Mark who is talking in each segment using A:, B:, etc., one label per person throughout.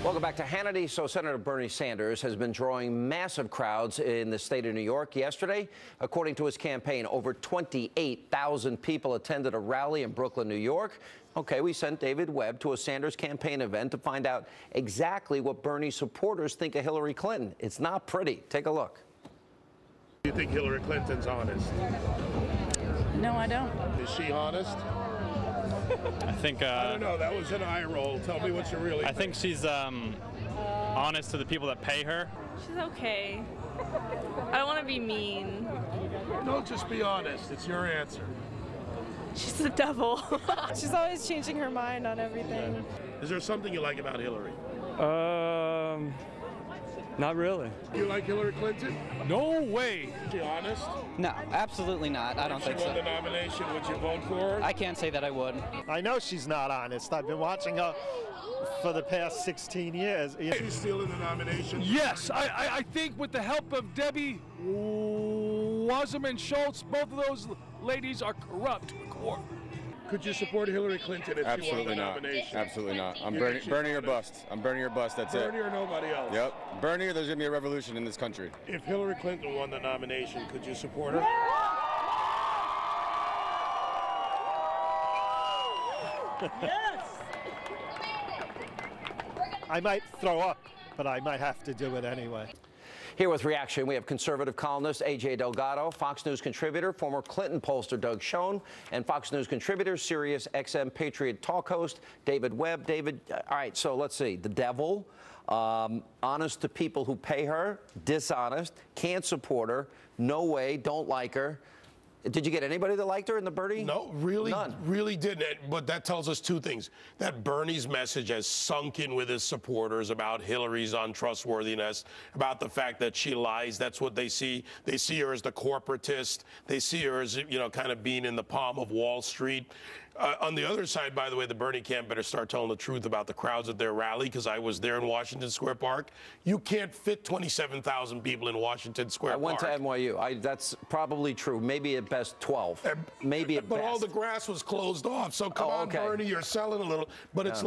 A: Welcome back to Hannity. So Senator Bernie Sanders has been drawing massive crowds in the state of New York. Yesterday, according to his campaign, over 28,000 people attended a rally in Brooklyn, New York. Okay, we sent David Webb to a Sanders campaign event to find out exactly what Bernie supporters think of Hillary Clinton. It's not pretty. Take a look.
B: Do you think Hillary Clinton's honest?
C: No, I don't.
B: Is she honest?
D: I think.
B: I don't know. That was an eye roll. Tell me what you really think.
D: I think she's honest to the people that pay her.
C: She's okay. I don't want to be mean.
B: No, just be honest. It's your answer.
C: She's the devil.
E: She's always changing her mind on everything.
B: Is there something you like about Hillary?
F: Not really.
B: You like Hillary Clinton?
F: No way.
B: Is she honest?
G: No, absolutely not. I don't think
B: If she
G: so.
B: won the nomination, would you vote for her?
G: I can't say that I would.
H: I know she's not honest. I've been watching her for the past 16 years.
B: She's stealing the nomination.
F: Yes, I think with the help of Debbie Wasserman Schultz, both of those ladies are corrupt.
B: Could you support Hillary Clinton if she won the nomination?
I: Absolutely not. I'm
B: You
I: Bernie,
B: think she's
I: Bernie or
B: honest?
I: bust. I'm Bernie or bust. That's
B: Bernie
I: it.
B: or nobody else?
I: Yep. Bernie or there's going to be a revolution in this country.
B: If Hillary Clinton won the nomination, could you support her?
H: Yes! I might throw up, but I might have to do it anyway.
A: Here with reaction, we have conservative columnist A.J. Delgado, Fox News contributor, former Clinton pollster Doug Schoen, and Fox News contributor, Sirius XM Patriot Talk host David Webb. David, all right, so let's see. The devil, honest to people who pay her, dishonest, can't support her, no way, don't like her. Did you get anybody that liked her in the Bernie?
B: No, really,
A: None.
B: really didn't. But that tells us two things. That Bernie's message has sunk in with his supporters about Hillary's untrustworthiness, about the fact that she lies. That's what they see. They see her as the corporatist. They see her as, you know, kind of being in the palm of Wall Street. On the other side, by the way, the Bernie camp better start telling the truth about the crowds at their rally, because I was there in Washington Square Park. You can't fit 27,000 people in Washington Square Park.
A: I went to NYU. That's probably true. Maybe at best 12. Maybe at
B: But
A: best.
B: all the grass was closed off. So come on,
A: okay.
B: Bernie, you're selling a little. But it's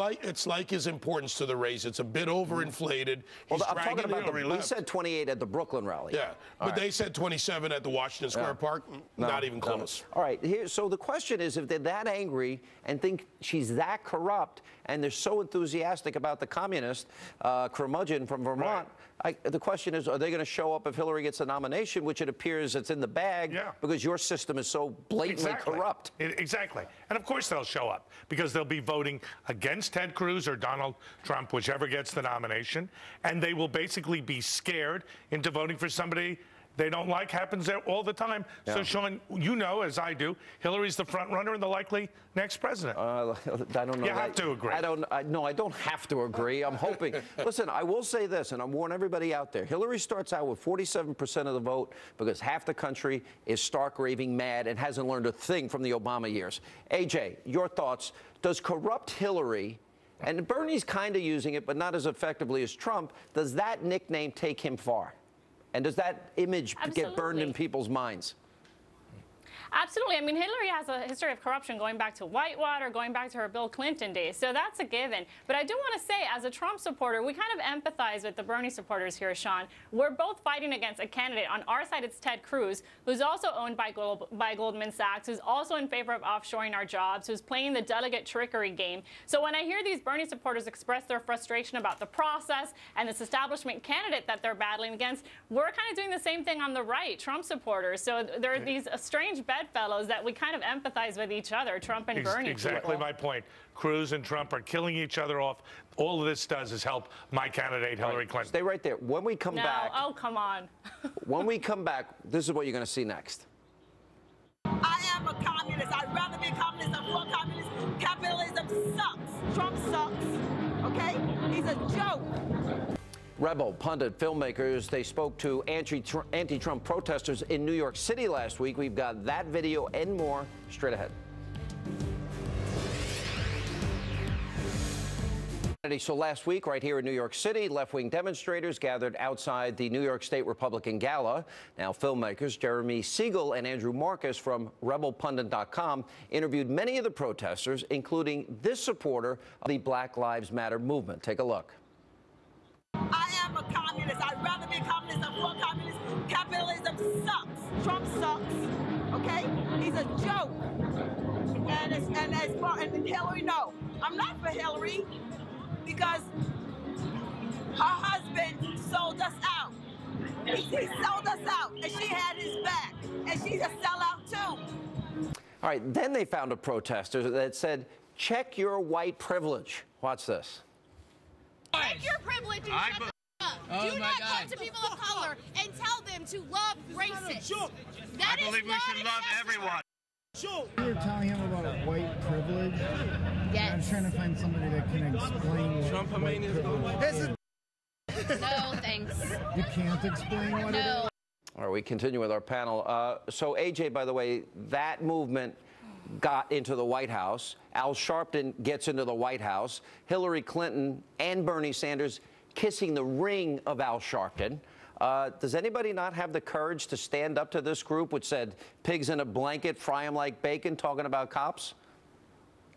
B: like his importance to the race. It's a bit overinflated.
A: Well,
B: He's
A: I'm talking
B: dragging
A: about
B: Hillary
A: we
B: left.
A: said 28 at the Brooklyn rally.
B: Yeah, but they said 27 at the Washington Square Park. Not even close.
A: All right, so the question is, if they're that angry and think she's that corrupt, and they're so enthusiastic about the communist curmudgeon from Vermont, the question is, are they going to show up if Hillary gets a nomination, which it appears it's in the bag because your system is so blatantly corrupt?
J: Exactly. And of course they'll show up because they'll be voting against Ted Cruz or Donald Trump, whichever gets the nomination, and they will basically be scared into voting for somebody they don't like. Happens there all the time. So, Sean, you know, as I do, Hillary's the front runner and the likely next president.
A: I don't know.
J: You have to agree.
A: No, I don't have to agree. I'm hoping. Listen, I will say this, and I'm warning everybody out there. Hillary starts out with 47% of the vote because half the country is stark raving mad and hasn't learned a thing from the Obama years. AJ, your thoughts. Does corrupt Hillary, and Bernie's kind of using it, but not as effectively as Trump, does that nickname take him far? And does that image get burned in people's minds?
K: Absolutely. I mean, Hillary has a history of corruption going back to Whitewater, going back to her Bill Clinton days. So that's a given. But I do want to say, as a Trump supporter, we kind of empathize with the Bernie supporters here, Sean. We're both fighting against a candidate. On our side, it's Ted Cruz, who's also owned by Goldman Sachs, who's also in favor of offshoring our jobs, who's playing the delegate trickery game. So when I hear these Bernie supporters express their frustration about the process and this establishment candidate that they're battling against, we're kind of doing the same thing on the right, Trump supporters. So there are these strange bedfellows that we kind of empathize with each other, Trump and Bernie.
J: Exactly my point. Cruz and Trump are killing each other off. All of this does is help my candidate, Hillary Clinton.
A: Stay right there. When we come back.
K: Oh, come on.
A: When we come back, this is what you're going to see next.
L: I am a communist. I'd rather be a communist than for communist. Capitalism sucks. Trump sucks. Okay? He's a joke.
A: Rebel pundit filmmakers, they spoke to anti-Trump protesters in New York City last week. We've got that video and more straight ahead. So last week, right here in New York City, left-wing demonstrators gathered outside the New York State Republican Gala. Now, filmmakers Jeremy Siegel and Andrew Marcus from RebelPundit.com interviewed many of the protesters, including this supporter of the Black Lives Matter movement. Take a look.
L: capitalism sucks. Trump sucks. Okay? He's a joke. And Hillary, no. I'm not for Hillary because her husband sold us out. He sold us out, and she had his back. And she's a sellout, too.
A: All right, then they found a protester that said, check your white privilege. Watch this.
M: Check your privilege and shut the up. Do not come to people of color and tell them to love racists. That
N: I believe we should love everyone.
O: You were telling him about white privilege.
M: Yes.
O: I'm trying to find somebody that can explain what white privilege is.
M: No, thanks.
O: You can't explain what it is?
A: All right, we continue with our panel. So, AJ, by the way, that movement got into the White House. Al Sharpton gets into the White House. Hillary Clinton and Bernie Sanders kissing the ring of Al Sharpton. Does anybody not have the courage to stand up to this group which said pigs in a blanket, fry them like bacon, talking about cops?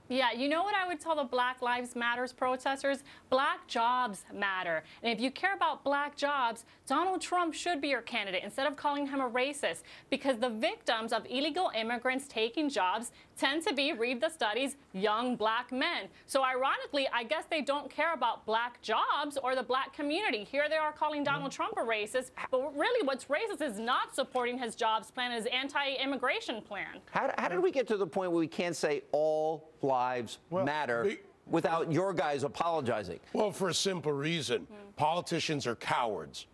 K: Yeah, you know what I would tell the Black Lives Matter protesters? Black jobs matter. And if you care about black jobs, Donald Trump should be your candidate instead of calling him a racist, because the victims of illegal immigrants taking jobs tend to be, read the studies, young black men. So ironically, I guess they don't care about black jobs or the black community. Here they are calling Donald Trump a racist, but really what's racist is not supporting his jobs plan, his anti-immigration plan.
A: How did we get to the point where we can't say all lives matter without your guys apologizing?
B: Well, for a simple reason. Politicians are cowards.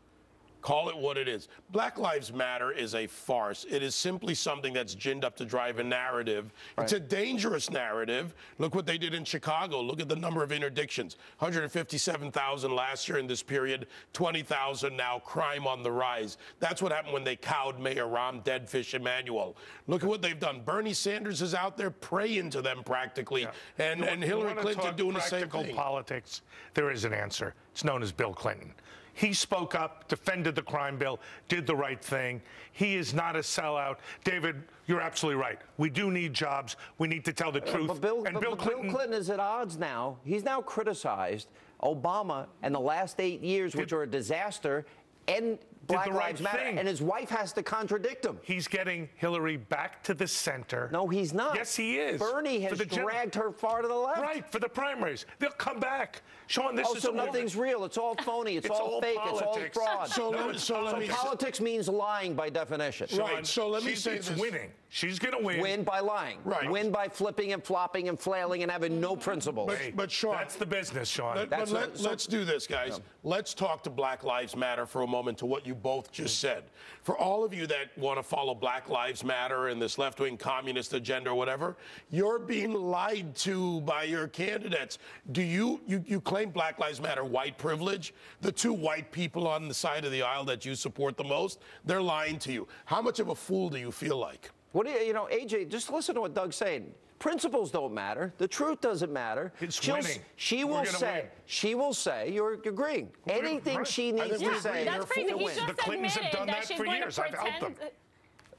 B: Call it what it is. Black Lives Matter is a farce. It is simply something that's ginned up to drive a narrative. Right. It's a dangerous narrative. Look what they did in Chicago. Look at the number of interdictions. 157,000 last year in this period, 20,000 now, crime on the rise. That's what happened when they cowed Mayor Rahm Deadfish Emanuel. Look at what they've done. Bernie Sanders is out there praying to them practically, and Hillary Clinton doing the same thing.
J: Politics, there is an answer. It's known as Bill Clinton. He spoke up, defended the crime bill, did the right thing. He is not a sellout. David, you're absolutely right. We do need jobs. We need to tell the truth.
A: But Bill Clinton is at odds now. He's now criticized Obama and the last 8 years, which are a disaster, and Black Lives Matter, and his wife has to contradict him.
J: He's getting Hillary back to the center.
A: No, he's not.
J: Yes, he is.
A: Bernie has dragged her far to the left.
J: Right, for the primaries. They'll come back. Sean, this is
A: so nothing's real. It's all phony. It's all fake.
J: Politics.
A: It's all fraud. So politics means lying by definition.
B: Right, so let me say
J: this.
B: It's
J: winning. She's going to win.
A: Win by lying.
B: Right.
A: Win by flipping and flopping and flailing and having no principles.
B: But Sean,
J: that's the business, Sean.
B: Let's do this, guys. Let's talk to Black Lives Matter for a moment, to what you both just said. For all of you that want to follow Black Lives Matter and this left-wing communist agenda or whatever, you're being lied to by your candidates. Do you claim Black Lives Matter white privilege? The two white people on the side of the aisle that you support the most, they're lying to you. How much of a fool do you feel like?
A: What do you know, AJ, just listen to what Doug's saying. Principles don't matter. The truth doesn't matter.
J: It's winning.
A: She will say, you're agreeing. Anything she needs to say.
K: That's crazy. He just
J: the Clintons have done that for years. I've helped them.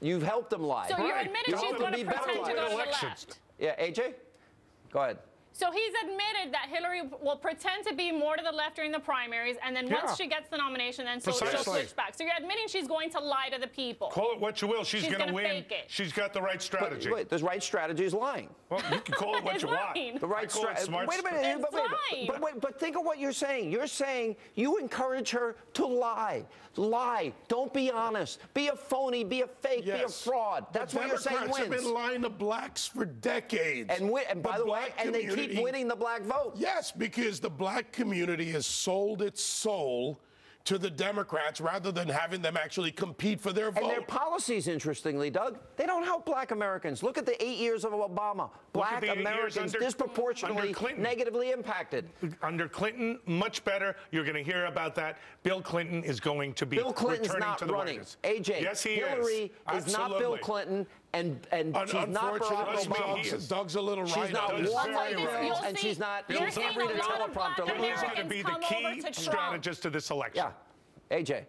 A: You've helped them lie.
K: So you're admitting she's going to pretend to go to the left.
A: Yeah, AJ? Go ahead.
K: So he's admitted that Hillary will pretend to be more to the left during the primaries, and then once she gets the nomination, then she'll switch back. So you're admitting she's going to lie to the people.
J: Call it what you will. She's going to win.
K: Fake it.
J: She's got the right strategy.
A: Wait, the right strategy is lying.
J: Well, you can call it what you want.
A: The right strategy. Wait a minute. But think of what you're saying. You're saying you encourage her to lie. Lie. Don't be honest. Be a phony. Be a fake. Be a fraud. That's what you're saying wins.
B: Democrats have been lying to blacks for decades.
A: And by the way, and they keep winning the black vote.
B: Yes, because the black community has sold its soul to the Democrats rather than having them actually compete for their vote.
A: And their policies, interestingly, Doug, they don't help black Americans. Look at the 8 years of Obama. Black Americans disproportionately negatively impacted.
J: Under Clinton, much better. You're going to hear about that. Bill Clinton is going to be returning to the White House.
A: AJ,
J: yes, he
A: Hillary is not Bill Clinton, and she's not Barack Obama.
B: Doug's a little right.
A: She's not Warren, and she's not every teleprompter.
J: Bill is going to be the key strategist to this election.
A: Yeah. AJ.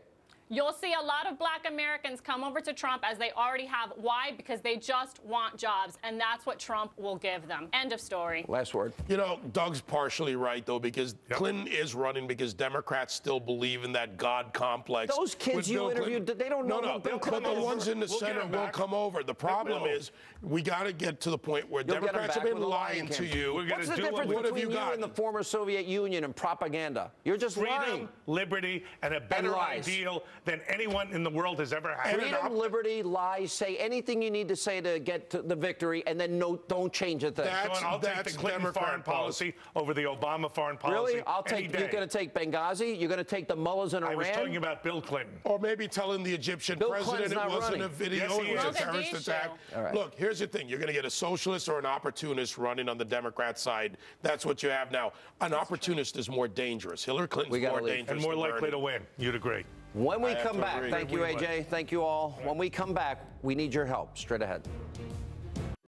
K: You'll see a lot of black Americans come over to Trump, as they already have. Why? Because they just want jobs, and that's what Trump will give them. End of story.
A: Last word.
B: You know, Doug's partially right, though, because Clinton is running because Democrats still believe in that God complex.
A: Those kids you interviewed, they don't know who Bill Clinton
B: but the
A: is.
B: ones in the Senate will come over. The problem is we got to get to the point where Democrats have been lying to you.
A: What's the difference between you and the former Soviet Union and propaganda? You're just lying.
J: Freedom, liberty, and a better ideal than anyone in the world has ever had.
A: Freedom, liberty, lies. Say anything you need to say to get to the victory, and then don't change a thing.
J: I'll take the Clinton foreign policy over the Obama foreign policy.
A: Really? You're going to take Benghazi? You're going to take the mullahs in Iran?
J: I was talking about Bill Clinton.
B: Or maybe telling the Egyptian president it wasn't a video, it was a terrorist attack. Look, here's the thing. You're going to get a socialist or an opportunist running on the Democrat side. That's what you have now. An opportunist is more dangerous. Hillary Clinton's more dangerous.
J: And more likely to win. You'd agree.
A: When we come back, thank you, AJ. Thank you all. When we come back, we need your help. Straight ahead.